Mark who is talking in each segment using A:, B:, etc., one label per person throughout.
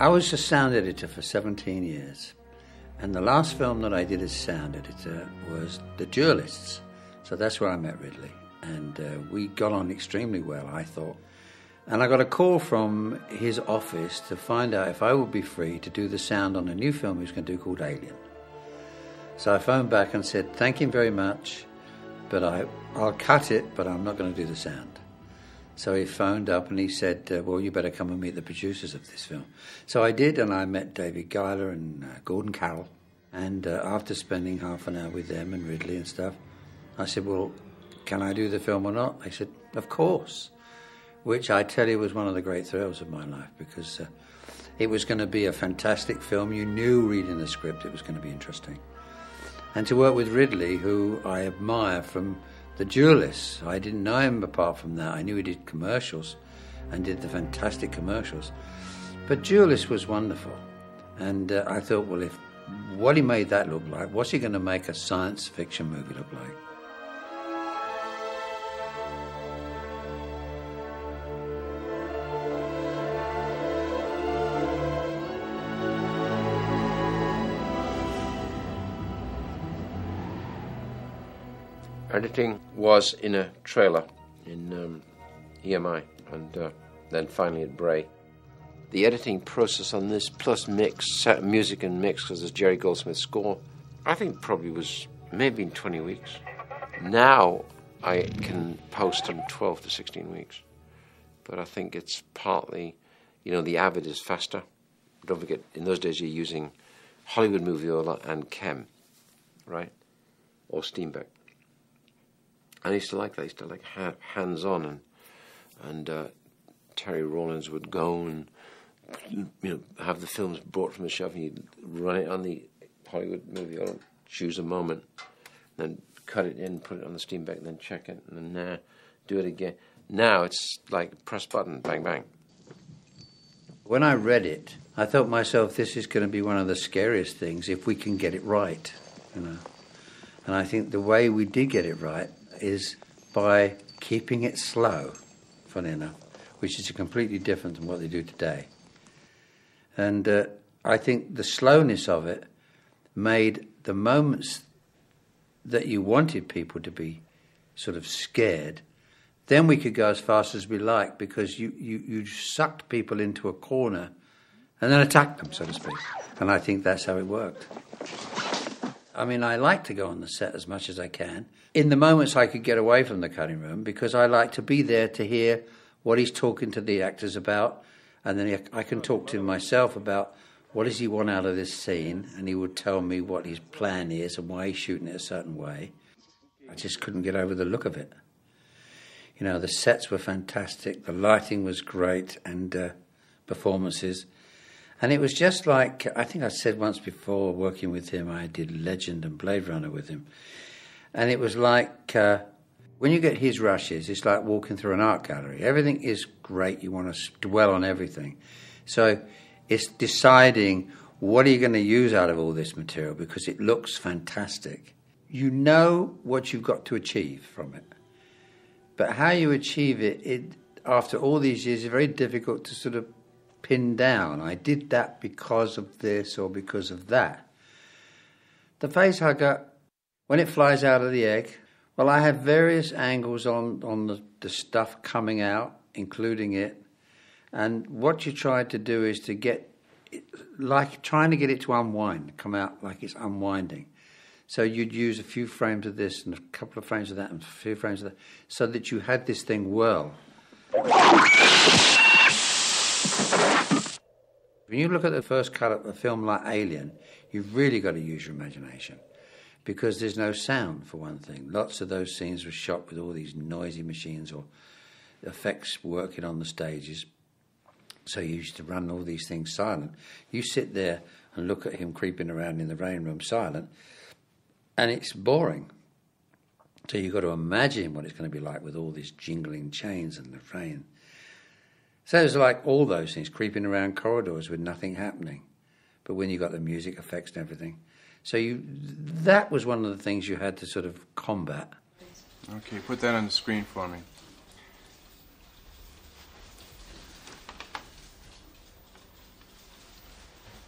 A: I was a sound editor for 17 years. And the last film that I did as sound editor was The Duelists. So that's where I met Ridley. And we got on extremely well, I thought. And I got a call from his office to find out if I would be free to do the sound on a new film he was going to do called Alien. So I phoned back and said, thank him very much, but I'll cut it, but I'm not going to do the sound. So he phoned up and he said, well, you better come and meet the producers of this film. So I did, and I met David GILER and Gordon Carroll. And after spending half an hour with them and Ridley and stuff, I said, well, can I do the film or not? They said, of course. Which I tell you was one of the great thrills of my life, because it was going to be a fantastic film. You knew reading the script it was going to be interesting. And to work with Ridley, who I admire from The Duelists. I didn't know him apart from that. I knew he did commercials and did the fantastic commercials. But Duelists was wonderful. And I thought, well, if what he made that look like, what's he going to make a science fiction movie look like?
B: Editing was in a trailer in EMI and then finally at Bray. The editing process on this, plus mix, music and mix, because there's Jerry Goldsmith score, I think probably was maybe in 20 weeks. Now I can post in 12 to 16 weeks. But I think it's partly, the Avid is faster. Don't forget, in those days you're using Hollywood Moviola and Chem, right? Or Steenbeck. I used to like that. I used to like hands-on, and Terry Rawlings would go and have the films brought from the shelf, and you'd run it on the Hollywood movie, or choose a moment, then cut it in, put it on the Steenbeck, then check it, and then do it again. Now it's like press button, bang, bang.
A: When I read it, I thought myself, this is going to be one of the scariest things if we can get it right, And I think the way we did get it right is by keeping it slow, funny enough, which is completely different than what they do today. And I think the slowness of it made the moments that you wanted people to be sort of scared, then we could go as fast as we like, because you sucked people into a corner and then attacked them, so to speak. And I think that's how it worked. I mean, I like to go on the set as much as I can. In the moments I could get away from the cutting room, because I like to be there to hear what he's talking to the actors about, and then I can talk to him myself about what does he want out of this scene, and he would tell me what his plan is and why he's shooting it a certain way. I just couldn't get over the look of it. The sets were fantastic, the lighting was great, and performances. And it was just like, I think I said once before, working with him, I did Legend and Blade Runner with him. And it was like, when you get his rushes, it's like walking through an art gallery. Everything is great. You want to dwell on everything. So it's deciding, what are you going to use out of all this material? Because it looks fantastic. You know what you've got to achieve from it. But how you achieve it after all these years, is very difficult to sort of pin down. I did that because of this or because of that. The face hugger, when it flies out of the egg, well, I have various angles on the stuff coming out, including it. And what you try to do is to get, like trying to get it to unwind, come out like it's unwinding. So you'd use a few frames of this and a couple of frames of that and a few frames of that, so that you had this thing whirl. When you look at the first cut of a film like Alien, you've really got to use your imagination, because there's no sound, for one thing. Lots of those scenes were shot with all these noisy machines or effects working on the stages. So you used to run all these things silent. You sit there and look at him creeping around in the rain room silent, and it's boring. So you've got to imagine what it's going to be like with all these jingling chains and the rain. So it's like all those things, creeping around corridors with nothing happening. But when you got the music effects and everything. So that was one of the things you had to sort of combat.
C: Okay, put that on the screen for me.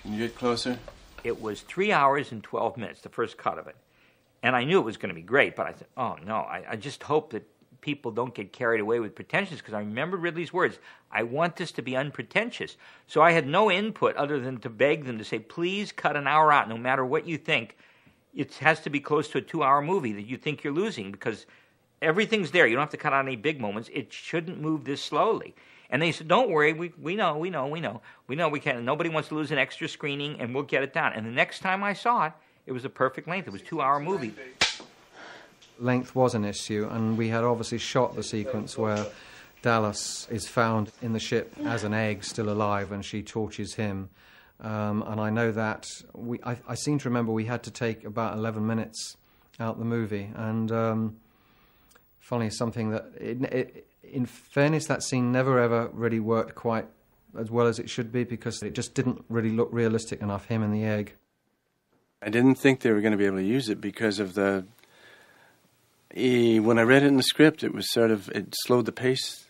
C: Can you get closer?
D: It was 3 hours and 12 minutes, the first cut of it. And I knew it was going to be great, but I said, oh, no, I just hope that people don't get carried away with pretensions, because I remember Ridley's words, I want this to be unpretentious. So I had no input other than to beg them to say, please cut an hour out, no matter what you think. It has to be close to a 2-hour movie that you think you're losing, because everything's there. You don't have to cut out any big moments. It shouldn't move this slowly. And they said, don't worry, we know we can. Nobody wants to lose an extra screening, and we'll get it down. And the next time I saw it, it was a perfect length. It was a 2-hour movie.
E: Length was an issue, and we had obviously shot the sequence where Dallas is found in the ship as an egg, still alive, and she tortures him. And I know that I seem to remember we had to take about 11 minutes out the movie. And funny, something that, in fairness, that scene never ever really worked quite as well as it should be, because it just didn't really look realistic enough, him and the egg.
C: I didn't think they were going to be able to use it because of the... When I read it in the script, it was it slowed the pace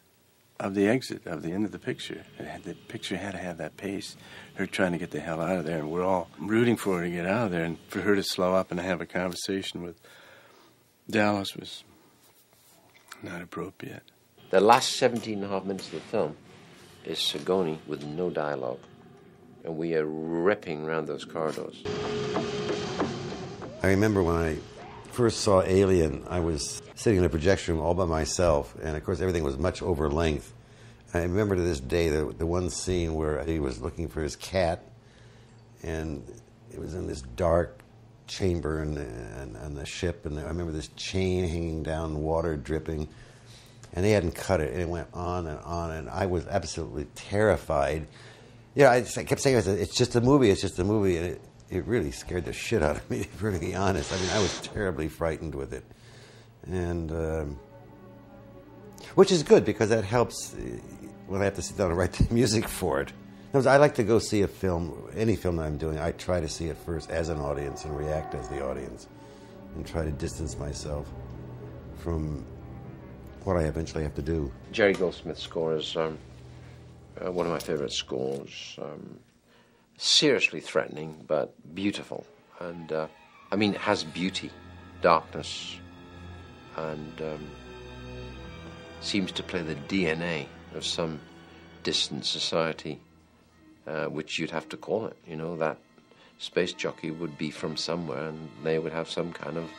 C: of the exit, of the end of the picture. The picture had to have that pace, her trying to get the hell out of there, and we're all rooting for her to get out of there, and for her to slow up and have a conversation with Dallas was not appropriate.
B: The last 17.5 minutes of the film is Sigourney with no dialogue, and we are ripping around those corridors.
F: I remember when I first saw Alien, I was sitting in a projection room all by myself, and of course everything was much over length. I remember to this day the one scene where he was looking for his cat, and it was in this dark chamber on the ship, and I remember this chain hanging down, water dripping, and they hadn't cut it, and it went on, and I was absolutely terrified. Yeah, I kept saying, it's just a movie, and it really scared the shit out of me, to be honest. I mean, I was terribly frightened with it. And, which is good, because that helps when I have to sit down and write the music for it. I like to go see a film, any film that I'm doing, I try to see it first as an audience and react as the audience, and try to distance myself from what I eventually have to do.
B: Jerry Goldsmith's score is one of my favorite scores. Seriously threatening, but beautiful. And, I mean, it has beauty, darkness, and seems to play the DNA of some distant society, which you'd have to call it. You know, that space jockey would be from somewhere, and they would have some kind of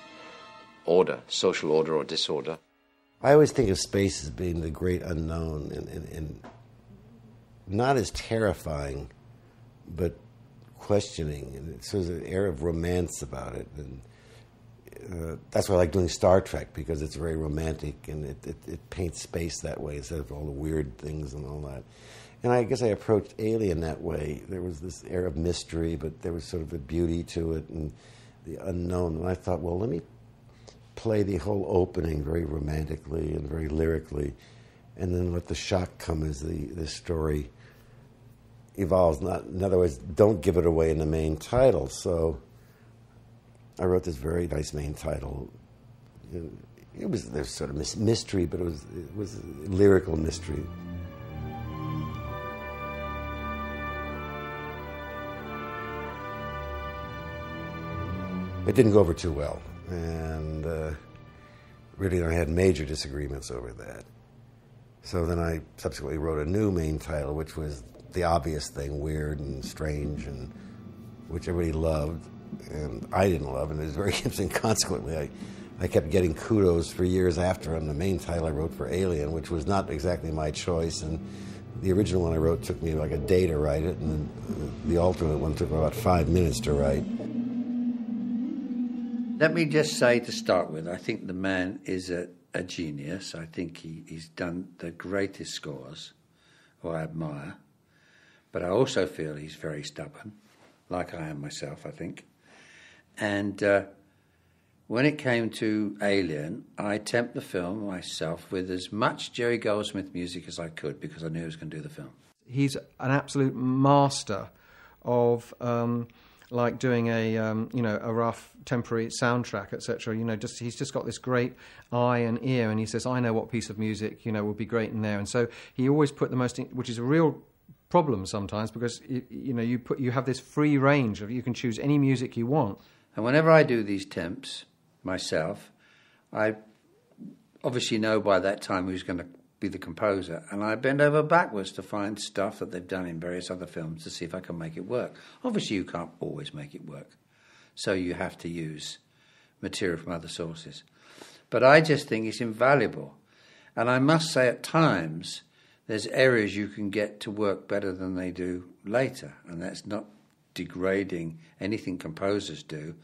B: order, social order or disorder.
F: I always think of space as being the great unknown, and not as terrifying, but questioning, and so there's an air of romance about it, and that's why I like doing Star Trek, because it's very romantic, and it paints space that way instead of all the weird things and all that. And I guess I approached Alien that way. There was this air of mystery, but there was sort of a beauty to it and the unknown. And I thought, well, let me play the whole opening very romantically and very lyrically, and then let the shock come as the story evolves. In other words, don't give it away in the main title. So I wrote this very nice main title. There's sort of mystery, but it was lyrical mystery. It didn't go over too well, and really I had major disagreements over that. So then I subsequently wrote a new main title, which was the obvious thing, weird and strange, and which everybody loved, and I didn't love, and it was very interesting. Consequently, I kept getting kudos for years after on the main title I wrote for Alien, which was not exactly my choice, and the original one I wrote took me like a day to write it, and the alternate one took about 5 minutes to write.
A: Let me just say to start with, I think the man is a genius. I think he's done the greatest scores, who I admire. But I also feel he's very stubborn, like I am myself, I think. And when it came to Alien, I temped the film myself with as much Jerry Goldsmith music as I could, because I knew he was going to do the film. He's
E: an absolute master of like doing a a rough temporary soundtrack, etc. He's just got this great eye and ear, and he says, I know what piece of music would be great in there. And so he always put the most, which is a real problem sometimes because you have this free range of you can choose any music you want.
A: And whenever I do these temps myself, I obviously know by that time who's going to be the composer, and I bend over backwards to find stuff that they've done in various other films to see if I can make it work. Obviously you can't always make it work, so you have to use material from other sources. But I just think it's invaluable. And I must say at times there's areas you can get to work better than they do later, and that's not degrading anything composers do.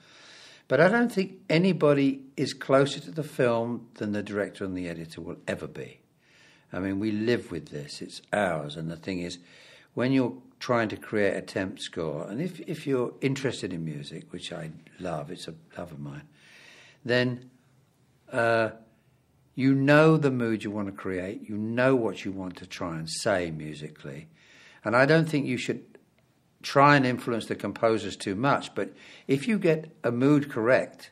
A: But I don't think anybody is closer to the film than the director and the editor will ever be. I mean, we live with this. It's ours. And the thing is, when you're trying to create a temp score, and if you're interested in music, which I love, it's a love of mine, then you know the mood you want to create. You know what you want to try and say musically. And I don't think you should try and influence the composers too much. But if you get a mood correct,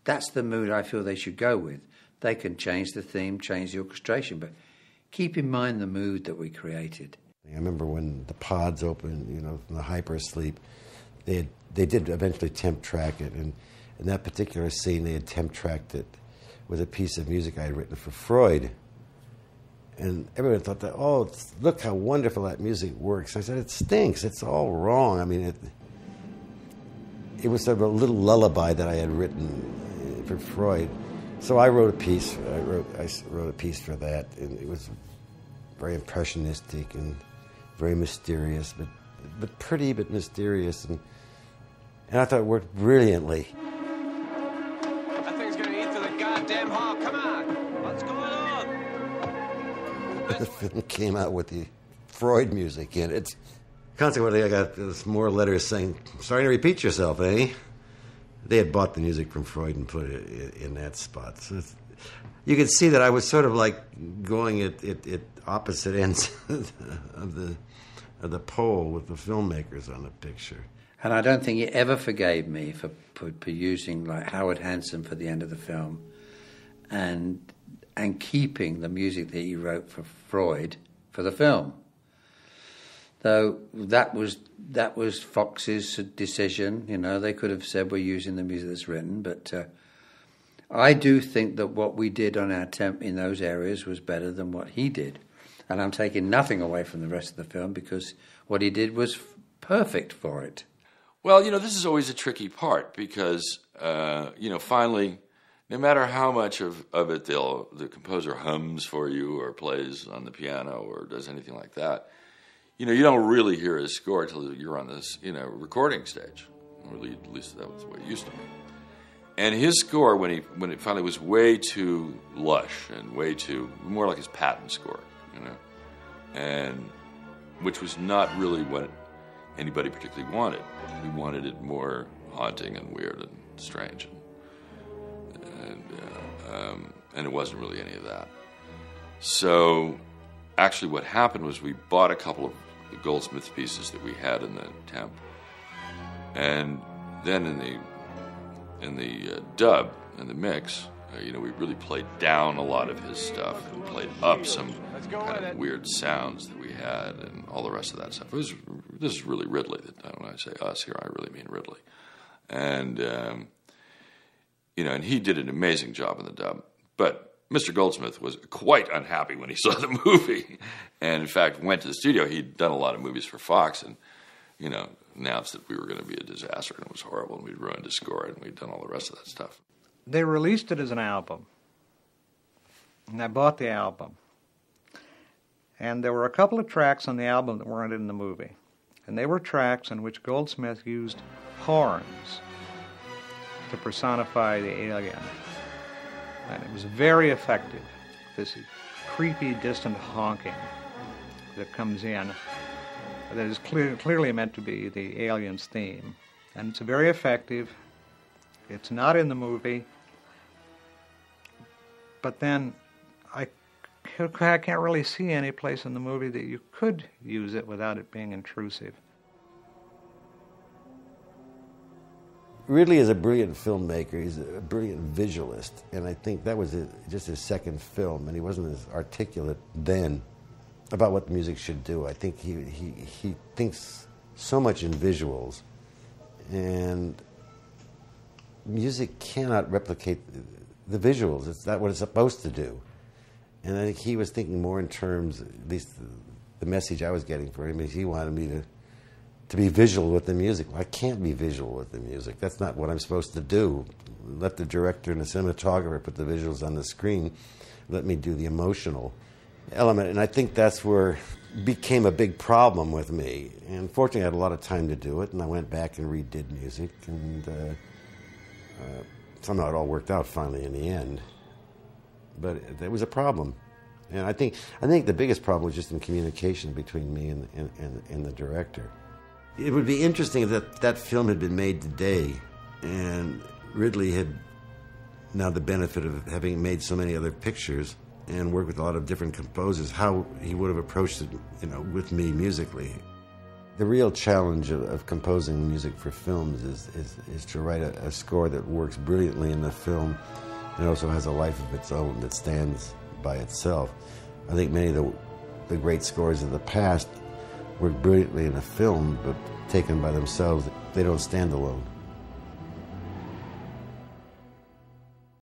A: that's the mood I feel they should go with. They can change the theme, change the orchestration, but keep in mind the mood that we created.
F: I remember when the pods opened, from the hypersleep, they did eventually temp track it, and in that particular scene they had temp tracked it with a piece of music I had written for Freud. And everyone thought that, oh, look how wonderful that music works. I said, it stinks, it's all wrong. I mean, it was sort of a little lullaby that I had written for Freud. So I wrote a piece. I wrote a piece for that, and it was very impressionistic and very mysterious, but pretty, but mysterious, and I thought it worked brilliantly.
G: That thing's gonna eat through the goddamn hall. Come on, what's going on?
F: The film came out with the Freud music in it. Consequently, I got more letters saying, "Sorry to repeat yourself, eh?" They had bought the music from Freud and put it in that spot. So you could see that I was sort of like going at opposite ends of the pole with the filmmakers on the picture.
A: And I don't think he ever forgave me for using like Howard Hanson for the end of the film and keeping the music that he wrote for Freud for the film. Though that was Fox's decision. They could have said we're using the music that's written, but I do think that what we did on our temp in those areas was better than what he did. And I'm taking nothing away from the rest of the film because what he did was perfect for it.
H: Well, this is always a tricky part because, finally, no matter how much of it the composer hums for you or plays on the piano or does anything like that, you don't really hear his score until you're on this, recording stage. Or at least that was the way it used to be. And his score, when it finally was way too lush and way too, more like his Patton score, and which was not really what anybody particularly wanted. We wanted it more haunting and weird and strange, and it wasn't really any of that. So, actually, what happened was we bought a couple of the Goldsmith pieces that we had in the temp, and then in the dub, in the mix, we really played down a lot of his stuff and played up some kind of weird sounds that we had and all the rest of that stuff. This is really Ridley. When I say us here, I really mean Ridley. And, and he did an amazing job in the dub. But Mr. Goldsmith was quite unhappy when he saw the movie, and in fact went to the studio. He'd done a lot of movies for Fox, and announced that we were going to be a disaster, and it was horrible, and we'd ruined his score, and we'd done all the rest of that stuff.
I: They released it as an album, and I bought the album, and there were a couple of tracks on the album that weren't in the movie, and they were tracks in which Goldsmith used horns to personify the alien. And it was very effective, this creepy, distant honking that comes in that is clearly meant to be the alien's theme. And it's very effective. It's not in the movie. But then I can't really see any place in the movie that you could use it without it being intrusive.
F: Ridley is a brilliant filmmaker. He's a brilliant visualist, and I think that was just his second film, and he wasn't as articulate then about what the music should do. I think he thinks so much in visuals, and music cannot replicate the visuals. It's not what it's supposed to do. And I think he was thinking more in terms, at least the message I was getting for him is he wanted me to be visual with the music. Well, I can't be visual with the music. That's not what I'm supposed to do. Let the director and the cinematographer put the visuals on the screen. Let me do the emotional element. And I think that's where it became a big problem with me. And fortunately, I had a lot of time to do it, and I went back and redid music, and somehow it all worked out finally in the end. But there was a problem. And I think the biggest problem was just in communication between me and the director. It would be interesting if that film had been made today, and Ridley had now the benefit of having made so many other pictures and worked with a lot of different composers, how he would have approached it, with me musically. The real challenge of composing music for films is to write a score that works brilliantly in the film and also has a life of its own that stands by itself. I think many of the great scores of the past work brilliantly in a film, but taken by themselves, they don't stand alone.